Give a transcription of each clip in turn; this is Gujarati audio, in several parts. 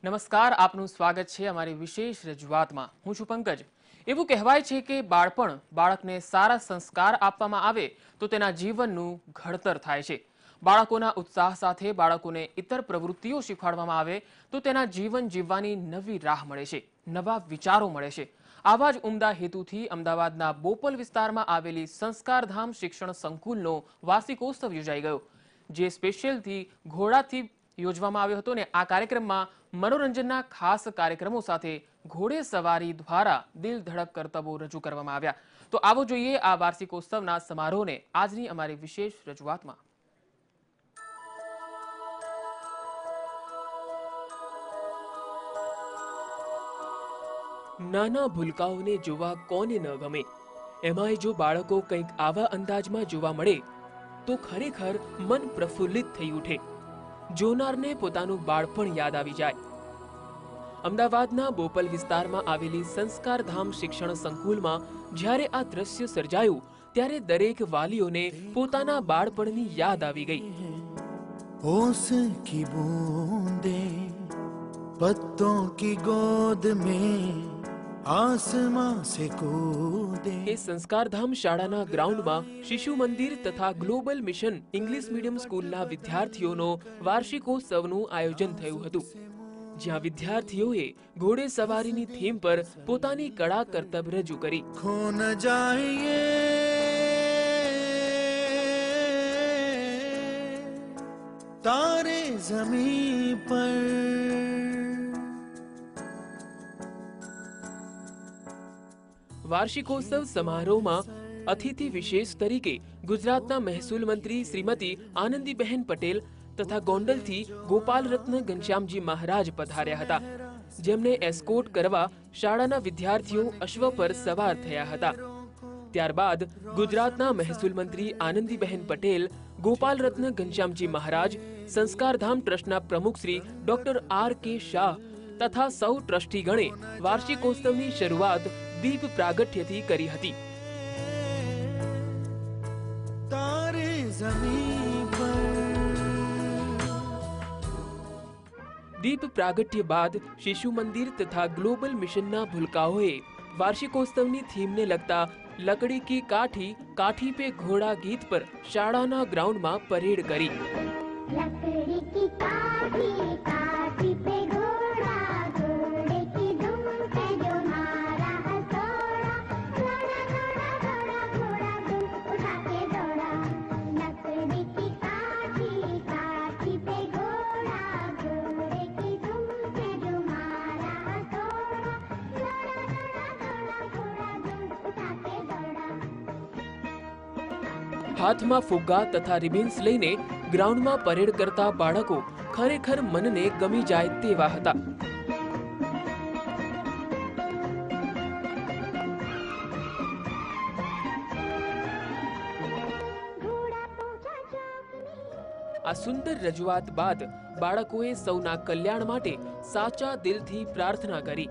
નમસ્કાર, આપનું સ્વાગત છે અમારી વિશેષ રજૂઆતમાં। હું છું પંકજ। એવું કહેવાય છે કે બાળપણ બાળકને સારા સંસ્કાર આપવામાં આવે તો તેના જીવનનું ઘડતર થાય છે। બાળકોના ઉત્સાહ સાથે બાળકોને ઇતર પ્રવૃત્તિઓ શીખવાડવામાં આવે તો તેના જીવન જીવવાની નવી રાહ મળે છે, નવા વિચારો મળે છે। આવા જ ઉમદા હેતુથી અમદાવાદના બોપલ વિસ્તારમાં આવેલી સંસ્કારધામ શિક્ષણ સંકુલનો વાર્ષિકોત્સવ યોજાઈ ગયો, જે સ્પેશિયલથી ઘોડાથી યોજવામાં આવ્યો હતો ને આ કાર્યક્રમમાં મનોરંજનના ખાસ કાર્યક્રમો સાથે ઘોડે સવારી દ્વારા દિલ ધડક કરતબો રજૂ કરવામાં આવ્યા। તો આવો જોઈએ આ વાર્ષિકોત્સવના સમારોહને આજની અમારી વિશેષ રજૂઆતમાં। નાના ભૂલકાઓને જોવા કોને ન ગમે, એમાંય જો બાળકો કંઈક આવા અંદાજમાં જોવા મળે તો ખરેખર મન પ્રફુલ્લિત થઈ ઉઠે, જોનારને પોતાનું બાળપણ યાદ આવી જાય। અમદાવાદના બોપલ વિસ્તારમાં આવેલી સંસ્કારધામ શિક્ષણ સંકુલમાં જ્યારે આ દ્રશ્ય સર્જાયું ત્યારે દરેક વાલીઓને પોતાના બાળપણની યાદ આવી ગઈ। ओस की बूंदें पत्तों की गोद में आसमां से कूदे। એ સંસ્કારધામ શાળાના ગ્રાઉન્ડમાં શિશુ મંદિર તથા ગ્લોબલ મિશન ઇંગ્લિશ મીડિયમ સ્કૂલના વિદ્યાર્થીઓનો વાર્ષિકોત્સવનું આયોજન થયું હતું, જ્યાં વિદ્યાર્થીઓએ ઘોડે સવારીની થીમ પર પોતાની કળા કરતબ રજૂ કરી। खो न जाइए तारे जमीन पर। વાર્ષિકોત્સવ સમારોહમાં અતિથિ વિશેષ તરીકે ગુજરાતના મહેસૂલ મંત્રી શ્રીમતી આનંદીબહેન પટેલ તથા ગોંડલથી ગોપાલ રત્ન ઘનશ્યામજી મહારાજ પધાર્યા હતા, જેમને એસ્કોર્ટ કરવા શાળાના વિદ્યાર્થીઓ અશ્વ પર સવાર થયા હતા। ત્યારબાદ ગુજરાતના મહેસૂલ મંત્રી આનંદીબહેન પટેલ, ગોપાલ રત્ન ઘનશ્યામજી મહારાજ, સંસ્કારધામ ટ્રસ્ટના પ્રમુખ શ્રી ડોક્ટર R.K. શાહ તથા સૌ ટ્રસ્ટીગણે વાર્ષિકોત્સવની શરૂઆત દીપ પ્રાગટ્યથી કરી હતી। तारे जमीन पर। દીપ પ્રાગટ્ય બાદ શિશુ મંદિર તથા ગ્લોબલ મિશનના ભૂલકાઓએ વાર્ષિકોત્સવની થીમને લગતા લકડી કી કાઠી કાઠી પે ઘોડા ગીત પર શાળાના ગ્રાઉન્ડમાં પરેડ કરી। लकड़ी की काठी काठी पे घोड़ा घोड़े की धुन पे जो मारा हथौड़ा घोड़ा घोड़ा घोड़ा घोड़ा धुन उठा के दौड़ा। लकड़ी की काठी काठी पे घोड़ा घोड़े की धुन पे जो मारा हथौड़ा घोड़ा घोड़ा घोड़ा धुन उठा के दौड़ा। હાથમાં ફુગ્ગા તથા રિબિન્સ લઈને ગ્રાઉન્ડમાં પરેડ કરતા બાળકો ખરેખર મનને ગમી જાય તેવા હતા। આ સુંદર રજૂઆત બાદ બાળકોએ સૌના કલ્યાણ માટે સાચા દિલથી પ્રાર્થના કરી।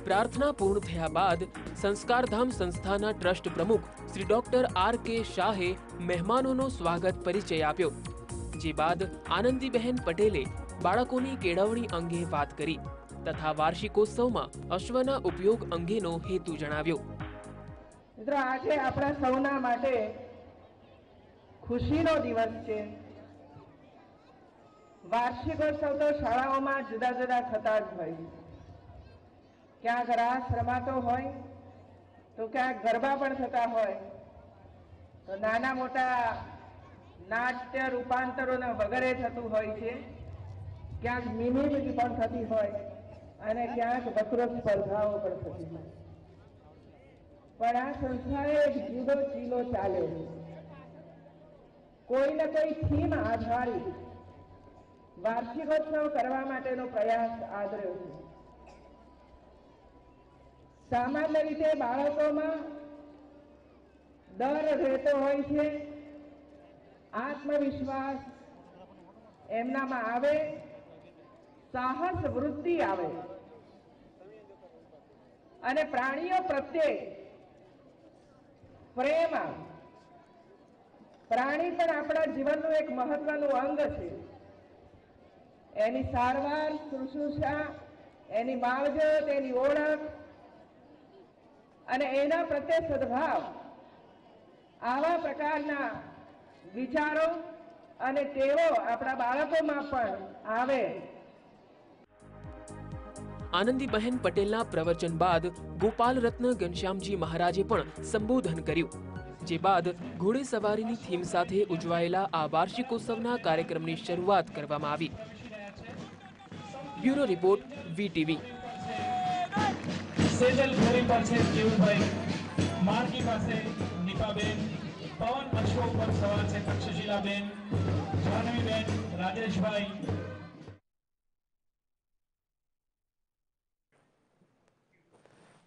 પ્રાર્થના પૂર્ણ થયા બાદ સંસ્કારધામ સંસ્થાના ટ્રસ્ટ પ્રમુખ શ્રી ડોક્ટર R.K. શાહે મહેમાનોનો સ્વાગત પરિચય આપ્યો, જે બાદ આનંદીબહેન પટેલે બાળકોની કેળવણી અંગે વાત કરી તથા વાર્ષિકોત્સવમાં અશ્વના ઉપયોગ અંગેનો હેતુ જણાવ્યો। મિત્રો, આજે આપણા સૌના માટે ખુશીનો દિવસ છે। વાર્ષિકોત્સવ તો શાળાઓમાં જુદા જુદા થતા જ હોય, ક્યાંક રાસ રમાતો હોય તો ક્યાંક ગરબા પણ થતા હોય, તો નાના મોટા નાટ્ય રૂપાંતરોને વગેરે થતું હોય છે। ક્યાંક મિમિક્રી પણ થતી હોય અને ક્યાંક વક્તૃત્વ સ્પર્ધાઓ પણ થતી હોય, પણ આ સંસ્થાએ એક જુદો ચીલો ચાલ્યો છે. કોઈ ને કોઈ થીમ આધારિત વાર્ષિકોત્સવ કરવા માટેનો પ્રયાસ આદર્યો છે. સામાન્ય રીતે બાળકોમાં ડર રહેતો હોય છે, આત્મવિશ્વાસ એમનામાં આવે, સાહસ વૃત્તિ આવે અને પ્રાણીઓ પ્રત્યે પ્રેમ આવે. પ્રાણી પણ આપણા જીવનનું એક મહત્વનું અંગ છે. એની સારવાર, શુશ્રૂષા, એની માવજત, એની ઓળખ અને એના પ્રત્યે સદભાવ, આવા પ્રકારના વિચારો અને ટેવો આપણા બાળકોમાં પણ આવે. આનંદીબહેન પટેલના પ્રવચન બાદ ગોપાલ રત્ન ઘનશ્યામજી મહારાજે પણ સંબોધન કર્યું, જે બાદ ઘોડેસવારીની થીમ સાથે ઉજવાયેલા આ વાર્ષિકોત્સવના કાર્યક્રમની શરૂઆત કરવામાં આવી. Bureau report, VTV. સેજલ ઘોડી પર છે જીવભાઈ, માર્ગી પાસે નીપાબેન, પવન અશ્વ ઉપર સવાર છે તક્ષશિલાબેન, જાનવીબેન, રાજેશભાઈ.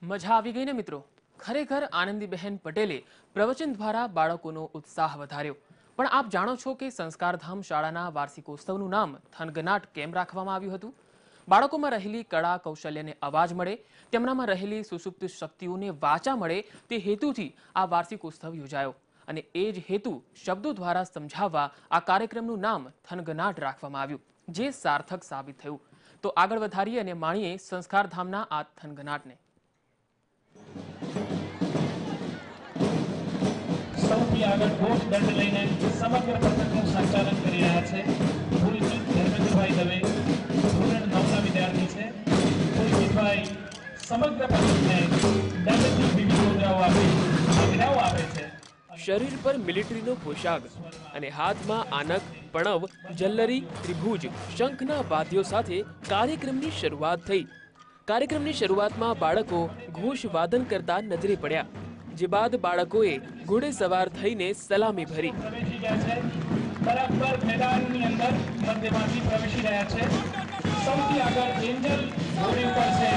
મજા આવી ગઈ ને મિત્રો? ખરેખર આનંદીબહેન પટેલે પ્રવચન દ્વારા બાળકોનો ઉત્સાહ વધાર્યો. પણ આપ જાણો છો કે સંસ્કારધામ શાળાના વાર્ષિકોત્સવનું નામ થનગનાટ કેમ રાખવામાં આવ્યું હતું? બાળકોમાં રહેલી કળા કૌશલ્યને અવાજ મળે, તેમનામાં રહેલી સુસુપ્ત શક્તિઓને વાચા મળે, તે હેતુથી આ વાર્ષિકોત્સવ યોજાયો. અને એ જ હેતુ શબ્દો દ્વારા સમજાવવા આ કાર્યક્રમનું નામ થનગનાટ રાખવામાં આવ્યું, જે સાર્થક સાબિત થયું. તો આગળ વધારીએ અને માણીએ સંસ્કારધામના આ થનગનાટને. સૌથી આગળ ઘોષ દંડ લઈને સમગ્ર પથકનું સંચાલન કરી રહ્યા છે પુલકિત ધર્મેન્દ્રભાઈ દવે, ધોરણ 9ના વિદ્યાર્થી છે. પુલકિતભાઈ સમગ્ર પથકને દંડની વિવિધ મુદ્રાઓ આપી આજ્ઞાઓ આપે છે. શરીર પર મિલિટરીનો પોશાક અને હાથમાં આનક, પણવ, જલ્લરી, ત્રિભુજ, શંખના વાદ્યો સાથે કાર્યક્રમની શરૂઆત થઈ. કાર્યક્રમની શરૂઆતમાં બાળકો ઘોષ વાદન કરતા નજરે પડ્યા, જે બાદ બાળકોએ ઘોડે સવાર થઈને સલામી ભરી. પ્રવેશી ગયા છે, બરાબર મેદાનની અંદર મધ્યમાંથી પ્રવેશી રહ્યા છે. સૌથી આગળ એન્જલ ઘોડી ઉપર છે